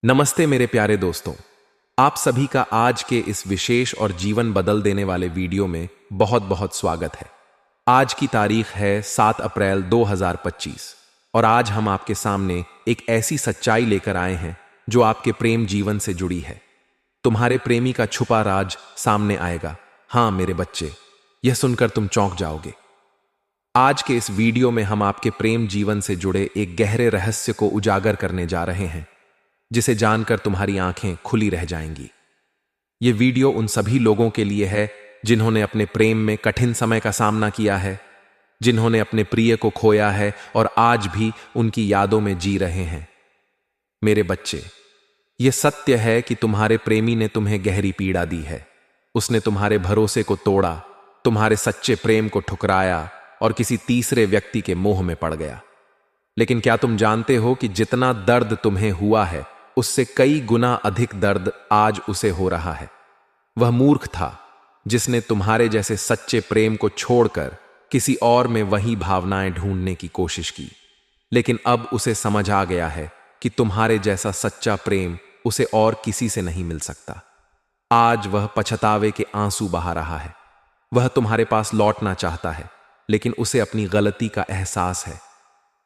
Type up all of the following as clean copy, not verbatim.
नमस्ते मेरे प्यारे दोस्तों। आप सभी का आज के इस विशेष और जीवन बदल देने वाले वीडियो में बहुत बहुत स्वागत है। आज की तारीख है 7 अप्रैल 2025 और आज हम आपके सामने एक ऐसी सच्चाई लेकर आए हैं जो आपके प्रेम जीवन से जुड़ी है। तुम्हारे प्रेमी का छुपा राज सामने आएगा। हाँ मेरे बच्चे, यह सुनकर तुम चौंक जाओगे। आज के इस वीडियो में हम आपके प्रेम जीवन से जुड़े एक गहरे रहस्य को उजागर करने जा रहे हैं, जिसे जानकर तुम्हारी आंखें खुली रह जाएंगी। यह वीडियो उन सभी लोगों के लिए है जिन्होंने अपने प्रेम में कठिन समय का सामना किया है, जिन्होंने अपने प्रिय को खोया है और आज भी उनकी यादों में जी रहे हैं। मेरे बच्चे, यह सत्य है कि तुम्हारे प्रेमी ने तुम्हें गहरी पीड़ा दी है। उसने तुम्हारे भरोसे को तोड़ा, तुम्हारे सच्चे प्रेम को ठुकराया और किसी तीसरे व्यक्ति के मोह में पड़ गया। लेकिन क्या तुम जानते हो कि जितना दर्द तुम्हें हुआ है, उससे कई गुना अधिक दर्द आज उसे हो रहा है। वह मूर्ख था जिसने तुम्हारे जैसे सच्चे प्रेम को छोड़कर किसी और में वही भावनाएं ढूंढने की कोशिश की। लेकिन अब उसे समझ आ गया है कि तुम्हारे जैसा सच्चा प्रेम उसे और किसी से नहीं मिल सकता। आज वह पछतावे के आंसू बहा रहा है। वह तुम्हारे पास लौटना चाहता है, लेकिन उसे अपनी गलती का एहसास है।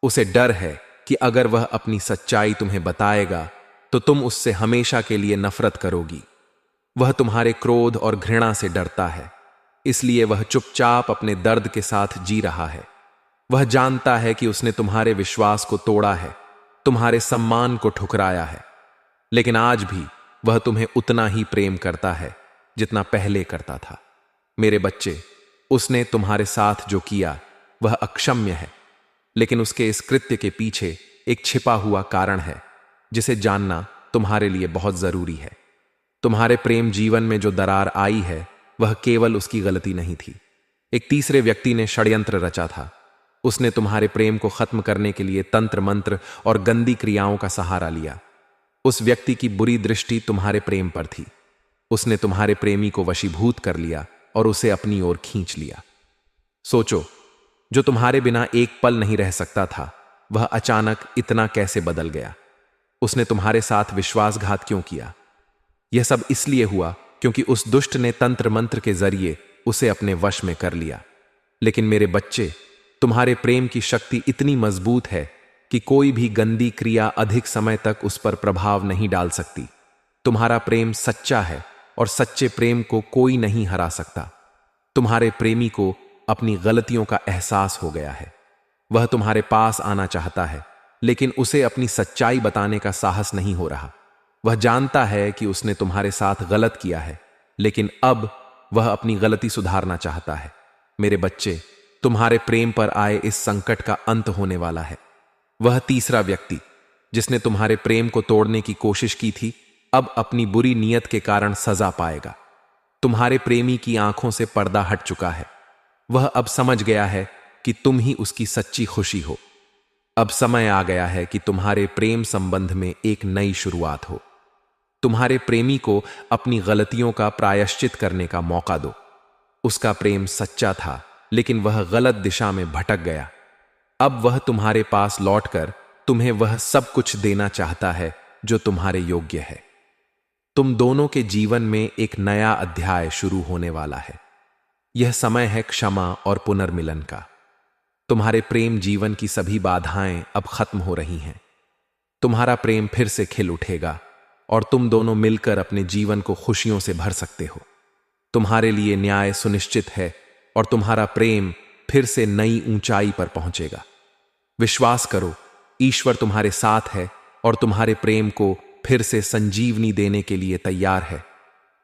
उसे डर है कि अगर वह अपनी सच्चाई तुम्हें बताएगा तो तुम उससे हमेशा के लिए नफरत करोगी। वह तुम्हारे क्रोध और घृणा से डरता है, इसलिए वह चुपचाप अपने दर्द के साथ जी रहा है। वह जानता है कि उसने तुम्हारे विश्वास को तोड़ा है, तुम्हारे सम्मान को ठुकराया है, लेकिन आज भी वह तुम्हें उतना ही प्रेम करता है जितना पहले करता था। मेरे बच्चे, उसने तुम्हारे साथ जो किया वह अक्षम्य है, लेकिन उसके इस कृत्य के पीछे एक छिपा हुआ कारण है जिसे जानना तुम्हारे लिए बहुत जरूरी है। तुम्हारे प्रेम जीवन में जो दरार आई है वह केवल उसकी गलती नहीं थी। एक तीसरे व्यक्ति ने षड्यंत्र रचा था। उसने तुम्हारे प्रेम को खत्म करने के लिए तंत्र मंत्र और गंदी क्रियाओं का सहारा लिया। उस व्यक्ति की बुरी दृष्टि तुम्हारे प्रेम पर थी। उसने तुम्हारे प्रेमी को वशीभूत कर लिया और उसे अपनी ओर खींच लिया। सोचो, जो तुम्हारे बिना एक पल नहीं रह सकता था, वह अचानक इतना कैसे बदल गया? उसने तुम्हारे साथ विश्वासघात क्यों किया? यह सब इसलिए हुआ क्योंकि उस दुष्ट ने तंत्र मंत्र के जरिए उसे अपने वश में कर लिया। लेकिन मेरे बच्चे, तुम्हारे प्रेम की शक्ति इतनी मजबूत है कि कोई भी गंदी क्रिया अधिक समय तक उस पर प्रभाव नहीं डाल सकती। तुम्हारा प्रेम सच्चा है और सच्चे प्रेम को कोई नहीं हरा सकता। तुम्हारे प्रेमी को अपनी गलतियों का एहसास हो गया है। वह तुम्हारे पास आना चाहता है, लेकिन उसे अपनी सच्चाई बताने का साहस नहीं हो रहा। वह जानता है कि उसने तुम्हारे साथ गलत किया है, लेकिन अब वह अपनी गलती सुधारना चाहता है। मेरे बच्चे, तुम्हारे प्रेम पर आए इस संकट का अंत होने वाला है। वह तीसरा व्यक्ति जिसने तुम्हारे प्रेम को तोड़ने की कोशिश की थी, अब अपनी बुरी नीयत के कारण सजा पाएगा। तुम्हारे प्रेमी की आंखों से पर्दा हट चुका है। वह अब समझ गया है कि तुम ही उसकी सच्ची खुशी हो। अब समय आ गया है कि तुम्हारे प्रेम संबंध में एक नई शुरुआत हो। तुम्हारे प्रेमी को अपनी गलतियों का प्रायश्चित करने का मौका दो। उसका प्रेम सच्चा था, लेकिन वह गलत दिशा में भटक गया। अब वह तुम्हारे पास लौटकर तुम्हें वह सब कुछ देना चाहता है जो तुम्हारे योग्य है। तुम दोनों के जीवन में एक नया अध्याय शुरू होने वाला है। यह समय है क्षमा और पुनर्मिलन का। तुम्हारे प्रेम जीवन की सभी बाधाएं अब खत्म हो रही हैं। तुम्हारा प्रेम फिर से खिल उठेगा और तुम दोनों मिलकर अपने जीवन को खुशियों से भर सकते हो। तुम्हारे लिए न्याय सुनिश्चित है और तुम्हारा प्रेम फिर से नई ऊंचाई पर पहुंचेगा। विश्वास करो, ईश्वर तुम्हारे साथ है और तुम्हारे प्रेम को फिर से संजीवनी देने के लिए तैयार है।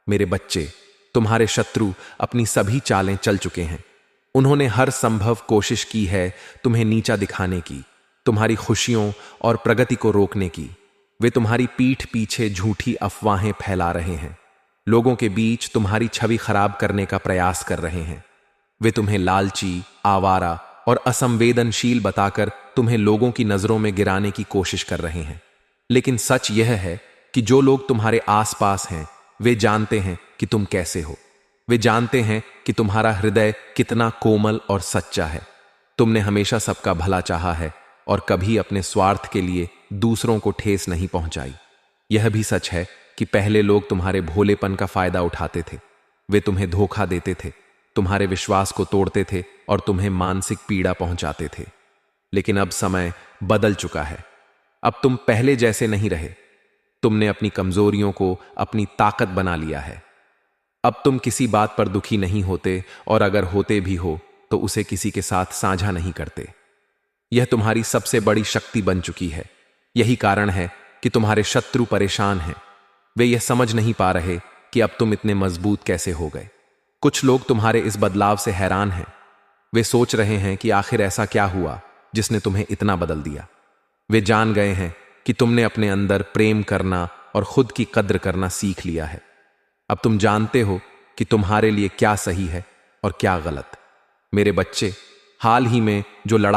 मेरे बच्चे, तुम्हारे शत्रु अपनी सभी चालें चल चुके हैं। उन्होंने हर संभव कोशिश की है तुम्हें नीचा दिखाने की, तुम्हारी खुशियों और प्रगति को रोकने की। वे तुम्हारी पीठ पीछे झूठी अफवाहें फैला रहे हैं। लोगों के बीच तुम्हारी छवि खराब करने का प्रयास कर रहे हैं। वे तुम्हें लालची, आवारा और असंवेदनशील बताकर तुम्हें लोगों की नजरों में गिराने की कोशिश कर रहे हैं। लेकिन सच यह है कि जो लोग तुम्हारे आसपास हैं, वे जानते हैं कि तुम कैसे हो। वे जानते हैं कि तुम्हारा हृदय कितना कोमल और सच्चा है। तुमने हमेशा सबका भला चाहा है और कभी अपने स्वार्थ के लिए दूसरों को ठेस नहीं पहुंचाई। यह भी सच है कि पहले लोग तुम्हारे भोलेपन का फायदा उठाते थे। वे तुम्हें धोखा देते थे, तुम्हारे विश्वास को तोड़ते थे और तुम्हें मानसिक पीड़ा पहुंचाते थे। लेकिन अब समय बदल चुका है। अब तुम पहले जैसे नहीं रहे। तुमने अपनी कमजोरियों को अपनी ताकत बना लिया है। अब तुम किसी बात पर दुखी नहीं होते, और अगर होते भी हो तो उसे किसी के साथ साझा नहीं करते। यह तुम्हारी सबसे बड़ी शक्ति बन चुकी है। यही कारण है कि तुम्हारे शत्रु परेशान हैं। वे यह समझ नहीं पा रहे कि अब तुम इतने मजबूत कैसे हो गए। कुछ लोग तुम्हारे इस बदलाव से हैरान हैं। वे सोच रहे हैं कि आखिर ऐसा क्या हुआ जिसने तुम्हें इतना बदल दिया। वे जान गए हैं कि तुमने अपने अंदर प्रेम करना और खुद की कद्र करना सीख लिया है। अब तुम जानते हो कि तुम्हारे लिए क्या सही है और क्या गलत। मेरे बच्चे, हाल ही में जो लड़ाई